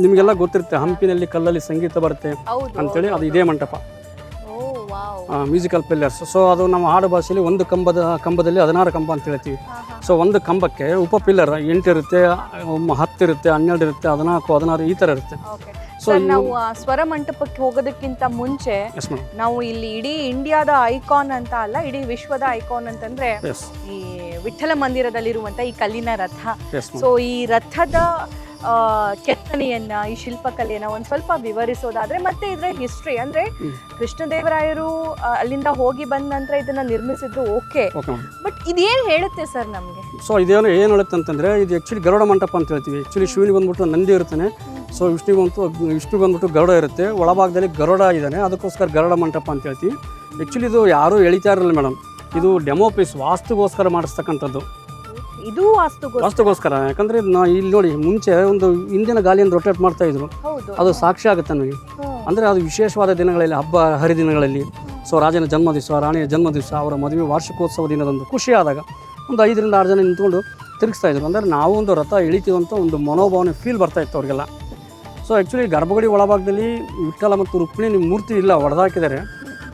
ನಿಮಗೆಲ್ಲ ಗೊತ್ತಿರುತ್ತೆ ಹಂಪಿನಲ್ಲಿ ಕಲ್ಲಲ್ಲಿ ಸಂಗೀತ ಬರುತ್ತೆ ಹೌದು ಅಂತೇಳಿ ಅದು ಇದೇ ಮಂಟಪ ಓ ವಾವ್ ಮ್ಯೂಸಿಕಲ್ ಪಿಲ್ಲರ್ಸ್. ಸೊ ಅದು ನಮ್ಮ ಆಡು ಭಾಷೆಯಲ್ಲಿ ಒಂದು ಕಂಬದಲ್ಲಿ 16 ಕಂಬ ಅಂತ ಹೇಳ್ತೀವಿ. ಸೊ ಒಂದು ಕಂಬಕ್ಕೆ ಉಪ ಪಿಲ್ಲರ್ 8 ಇರುತ್ತೆ, 10 ಇರುತ್ತೆ, 12 ಇರುತ್ತೆ, 14, 16 ಈ ಥರ ಇರುತ್ತೆ. ಓಕೆ ಸರ್, ನಾವು ಸ್ವರ ಮಂಟಪಕ್ಕೆ ಹೋಗೋದಕ್ಕಿಂತ ಮುಂಚೆ ಎಸ್ ಮೇಡಮ್. ನಾವು ಇಲ್ಲಿ ಇಡೀ ಇಂಡಿಯಾದ ಐಕಾನ್ ಅಂತ ಅಲ್ಲ, ಇಡೀ ವಿಶ್ವದ ಐಕಾನ್ ಅಂತಂದ್ರೆ ಎಸ್ ಈ ವಿಠ್ಠಲ ಮಂದಿರದಲ್ಲಿರುವಂತ ಈ ಕಲ್ಲಿನ ರಥ. Yes madam. ಸೊ ಈ ರಥದ ಕೆತ್ತನೆಯನ್ನ, ಈ ಶಿಲ್ಪಕಲೆಯನ್ನ ಒಂದ್ ಸ್ವಲ್ಪ ವಿವರಿಸೋದಾದ್ರೆ, ಮತ್ತೆ ಇದ್ರ ಹಿಸ್ಟ್ರಿ ಅಂದ್ರೆ ಕೃಷ್ಣದೇವರಾಯರು ಅಲ್ಲಿಂದ ಹೋಗಿ ಬಂದ ನಂತರ ಇದನ್ನ ನಿರ್ಮಿಸಿದ್ರು, ಓಕೆ, ಓಕೆ ಮೇಡಮ್. ಬಟ್ ಇದೇನ್ ಹೇಳುತ್ತೆ ಸರ್ ನಮ್ಗೆ? ಸೊ ಇದೇನು ಏನು ಹೇಳುತ್ತೆ ಅಂತಂದರೆ, ಇದು ಆ್ಯಕ್ಚುಲಿ ಗರುಡ ಮಂಟಪ ಅಂತ ಹೇಳ್ತೀವಿ. ಆ್ಯಕ್ಚುಲಿ ಶಿವನಿಗೆ ಬಂದ್ಬಿಟ್ಟು ನಂದಿ ಇರ್ತಾನೆ, ಸೊ ವಿಷ್ಣುಗೆ ಬಂದ್ಬಿಟ್ಟು ಗರುಡ ಇರುತ್ತೆ, ಒಳಭಾಗದಲ್ಲಿ ಗರುಡ ಇದ್ದಾನೆ, ಅದಕ್ಕೋಸ್ಕರ ಗರುಡ ಮಂಟಪ ಅಂತ ಹೇಳ್ತೀವಿ. ಆ್ಯಕ್ಚುಲಿ ಇದು ಯಾರೂ ಎಳಿತಾ ಇರಲಿಲ್ಲ ಮೇಡಮ್, ಇದು ಡೆಮೋ ಪೀಸ್, ವಾಸ್ತುಗೋಸ್ಕರ ಮಾಡಿಸ್ತಕ್ಕಂಥದ್ದು. ಇದು ವಾಸ್ತುಗೋಸ್ಕರ. ಯಾಕಂದರೆ ಇಲ್ಲಿ ನೋಡಿ, ಮುಂಚೆ ಒಂದು ಇಂದಿನ ಗಾಲಿಯನ್ನು ರೊಟೇಟ್ ಮಾಡ್ತಾ ಇದ್ರು, ಹೌದು ಅದು ಸಾಕ್ಷಿ ಆಗುತ್ತೆ ನಮಗೆ. ಅಂದರೆ ಅದು ವಿಶೇಷವಾದ ದಿನಗಳಲ್ಲಿ, ಹಬ್ಬ ಹರಿದಿನಗಳಲ್ಲಿ, ಸೊ ರಾಜನ ಜನ್ಮ ದಿವಸ, ರಾಣಿಯ ಜನ್ಮ ದಿವಸ, ಅವರ ಮದುವೆ ವಾರ್ಷಿಕೋತ್ಸವ ದಿನದಂದು ಖುಷಿ ಆದಾಗ ಒಂದು 5 ರಿಂದ 6 ಜನ ನಿಂತ್ಕೊಂಡು ತಿರುಗಿಸ್ತಾ ಇದ್ರು. ಅಂದರೆ ನಾವು ಒಂದು ರಥ ಇಳಿತೀವಂತ ಒಂದು ಮನೋಭಾವನೆ ಫೀಲ್ ಬರ್ತಾ ಇತ್ತು ಅವ್ರಿಗೆಲ್ಲ. ಸೊ ಆ್ಯಕ್ಚುಲಿ ಗರ್ಭಗುಡಿ ಒಳಭಾಗದಲ್ಲಿ ವಿಠ್ಠಲ ಮತ್ತು ರುಕ್ಮಿಣಿ ಮೂರ್ತಿ ಇಲ್ಲ, ಹೊಡೆದಾಕಿದ್ದಾರೆ.